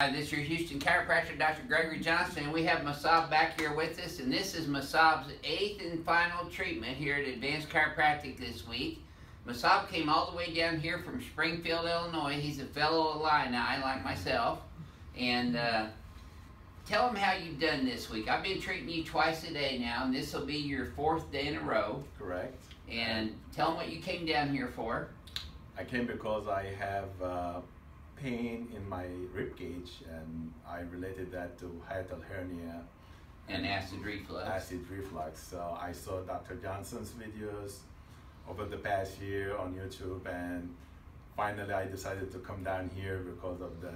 Hi, this is your Houston chiropractor, Dr. Gregory Johnson, and we have Masab back here with us, and this is Masab's 8th and final treatment here at Advanced Chiropractic this week. Masab came all the way down here from Springfield, Illinois. He's a fellow Illini, like myself, and tell him how you've done this week. I've been treating you twice a day now, and this will be your 4th day in a row. Correct. And tell him what you came down here for. I came because I have pain in my rib cage, and I related that to hiatal hernia and acid reflux. So I saw Dr. Johnson's videos over the past year on YouTube, and finally I decided to come down here because of the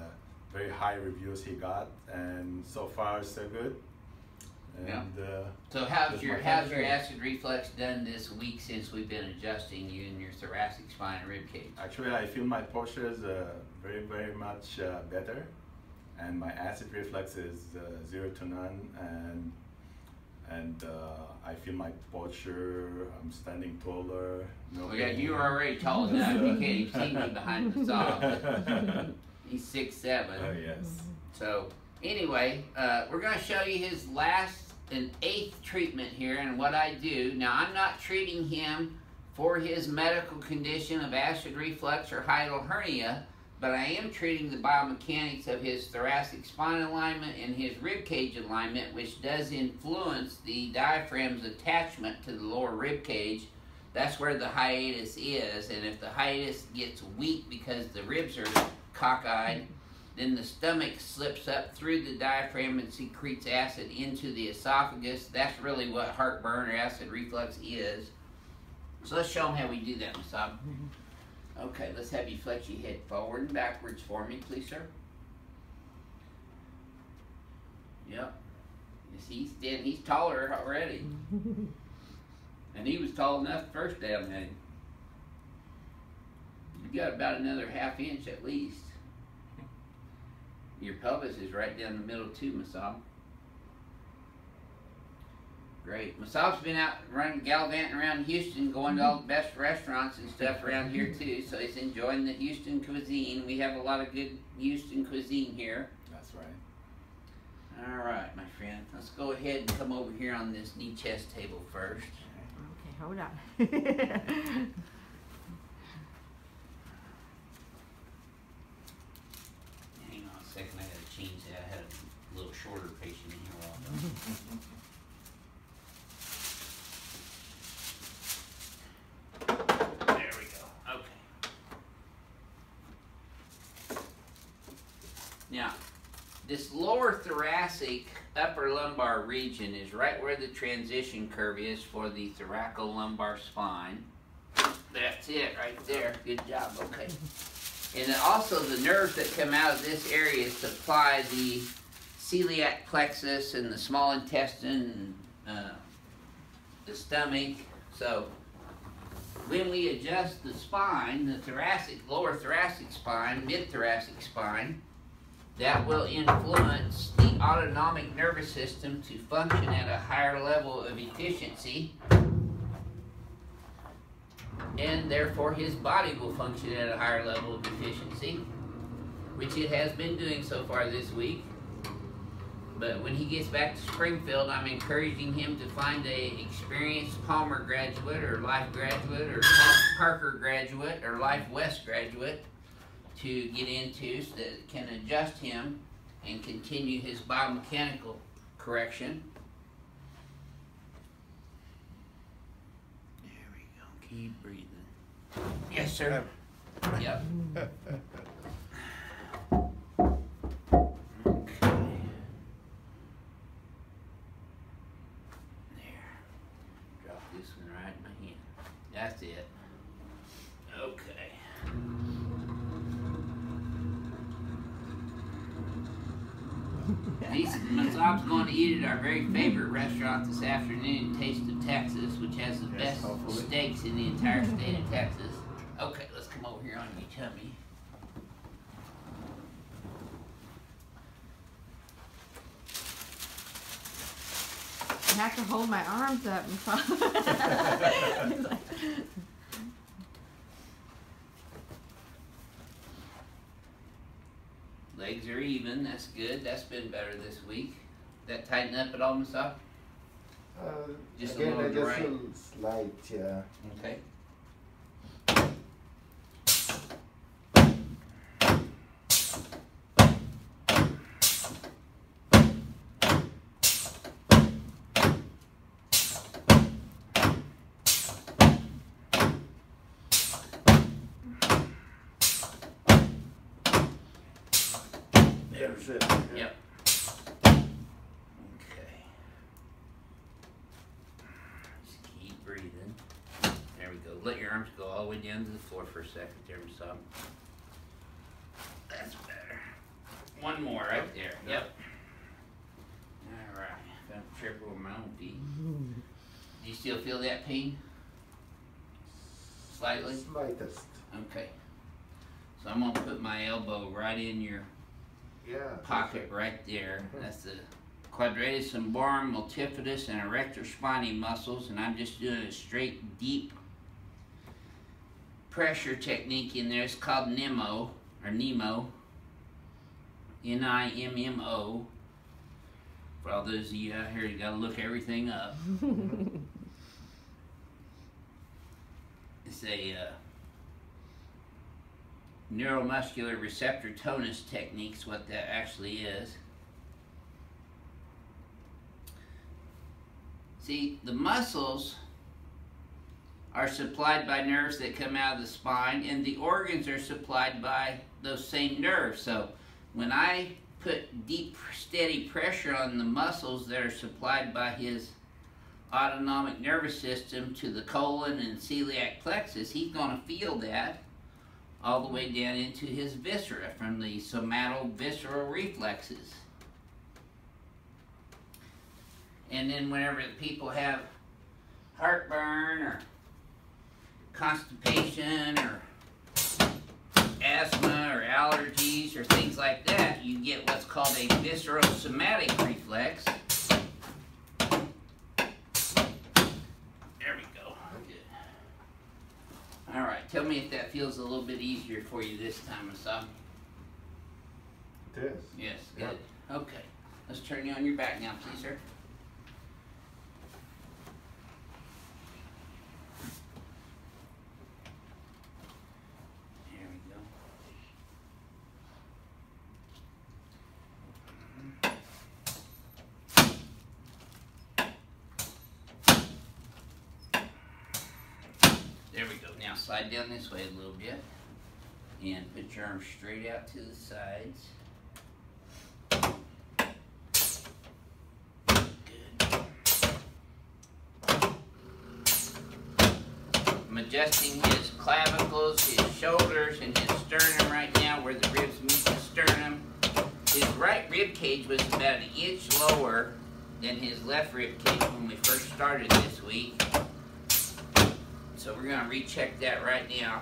very high reviews he got, and so far so good. And, yeah. So how's your acid reflux done this week since we've been adjusting you in your thoracic spine and rib cage? Actually, I feel my posture is very much better, and my acid reflux is 0 to none, and I feel my posture. I'm standing taller. No yeah, you are already tall enough. You can't even see me behind the saw. He's 6'7". Oh yes. So anyway, we're going to show you his last and 8th treatment here and what I do. Now, I'm not treating him for his medical condition of acid reflux or hiatal hernia, but I am treating the biomechanics of his thoracic spine alignment and his rib cage alignment, which does influence the diaphragm's attachment to the lower rib cage. That's where the hiatus is, and if the hiatus gets weak because the ribs are cockeyed, then the stomach slips up through the diaphragm and secretes acid into the esophagus. That's really what heartburn or acid reflux is. So let's show them how we do that, Masab. Okay, let's have you flex your head forward and backwards for me, please, sir. Yep. You see, he's taller already. And he was tall enough the first day I met him. You got about another ½ inch at least. Your pelvis is right down the middle too, Masab. Great. Masab's been out gallivanting around Houston, going to all the best restaurants and stuff around here too, so he's enjoying the Houston cuisine. We have a lot of good Houston cuisine here. That's right. All right, my friend. Let's go ahead and come over here on this knee chest table first. Okay, hold on. Second, I gotta change that. I had a little shorter patient in here a while ago. There we go. Okay. Now, this lower thoracic upper lumbar region is right where the transition curve is for the thoracolumbar spine. That's it right there. Good job. Okay. And also the nerves that come out of this area supply the celiac plexus and the small intestine, the stomach. So when we adjust the spine, the thoracic, lower thoracic spine, mid-thoracic spine, that will influence the autonomic nervous system to function at a higher level of efficiency, and therefore his body will function at a higher level of efficiency, which it has been doing so far this week. But when he gets back to Springfield, I'm encouraging him to find a experienced Palmer graduate or Life graduate or Parker graduate or Life West graduate to get into, so that it can adjust him and continue his biomechanical correction. Keep breathing. Yes, sir. Yep. Okay. There. Drop this one right in my hand. That's it. Okay. Masab's going to eat at our very favorite restaurant this afternoon, Taste of Texas, which has the best steaks in the entire state of Texas. Okay, let's come over here on your tummy. I have to hold my arms up. Legs are you're even. That's good. That's been better this week. That tighten up at all, Masab? Just again, a little just right. a slight, yeah. Okay. That's it. Yep. Okay. Just keep breathing. There we go. Let your arms go all the way down to the floor for a second there, Masab. That's better. One more right there. Yep. All right. Found a trip over my own feet. Do you still feel that pain? Slightly? Slightest. Okay. So I'm going to put my elbow right in your pocket right there. That's the quadratus lumborum, multifidus, and erector spinae muscles, and I'm just doing a straight, deep pressure technique in there. It's called NIMO, or NIMO, N-I-M-M-O. For all those of you out here, you got to look everything up. It's a neuromuscular receptor tonus technique's what that actually is. See, the muscles are supplied by nerves that come out of the spine, and the organs are supplied by those same nerves. So when I put deep, steady pressure on the muscles that are supplied by his autonomic nervous system to the colon and celiac plexus, he's going to feel that all the way down into his viscera from the somatovisceral reflexes. And then whenever people have heartburn or constipation or asthma or allergies or things like that, you get what's called a visceral somatic reflex. All right, tell me if that feels a little bit easier for you this time, Masab. It is. Yes, good. Okay, let's turn you on your back now, please, sir. There we go. There we go. Now slide down this way a little bit and put your arms straight out to the sides. Good. I'm adjusting his clavicles, his shoulders, and his sternum right now where the ribs meet the sternum. His right rib cage was about an inch lower than his left rib cage when we first started this week. So we're going to recheck that right now.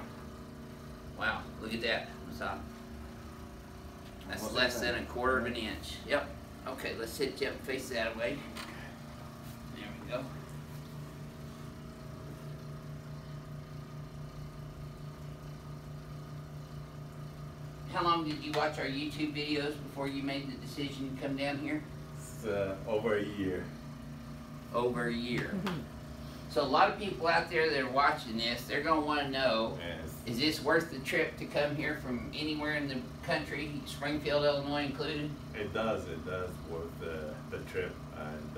Wow, look at that. That's less than a quarter of an inch. Yep. Okay, let's sit you up and face that way. There we go. How long did you watch our YouTube videos before you made the decision to come down here? It's over a year. Over a year. So a lot of people out there that are watching this, they're going to want to know, is this worth the trip to come here from anywhere in the country, Springfield, Illinois included? It does worth the trip, and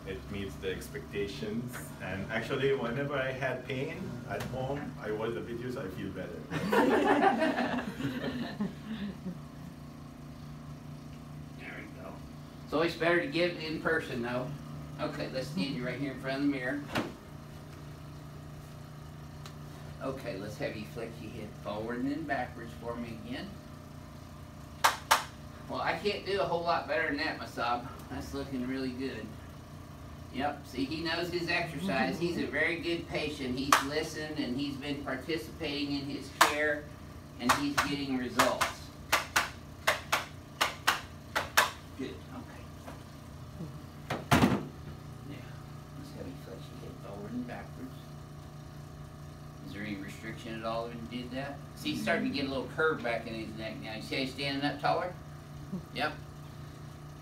it meets the expectations. And actually, whenever I had pain at home, I watch the videos, I feel better. There we go. It's always better to get it in person, though. Okay, let's stand you right here in front of the mirror. Okay, let's have you flex your head forward and then backwards for me again. Well, I can't do a whole lot better than that, Masab. That's looking really good. Yep, see, he knows his exercise. He's a very good patient. He's listened and he's been participating in his care and he's getting results. Good, okay. Now, let's have you flex your head forward and backwards. Is there any restriction it all when you did that. See, he's starting to get a little curve back in his neck now. You see how he's standing up taller? Yep.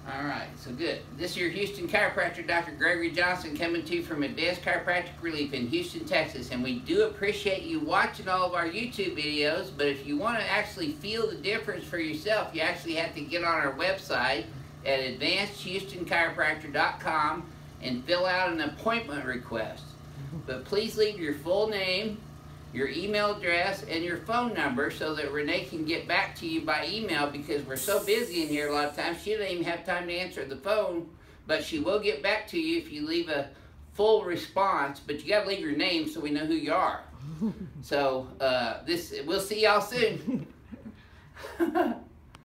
All right, so good. This is your Houston chiropractor, Dr. Gregory Johnson, coming to you from Advanced Chiropractic Relief in Houston, Texas. And we do appreciate you watching all of our YouTube videos, but if you want to actually feel the difference for yourself, you actually have to get on our website at advancedhoustonchiropractor.com and fill out an appointment request. But please leave your full name, your email address, and your phone number so that Renee can get back to you by email, because we're so busy in here a lot of times she doesn't even have time to answer the phone, but she will get back to you if you leave a full response, but you got to leave your name so we know who you are. So we'll see y'all soon.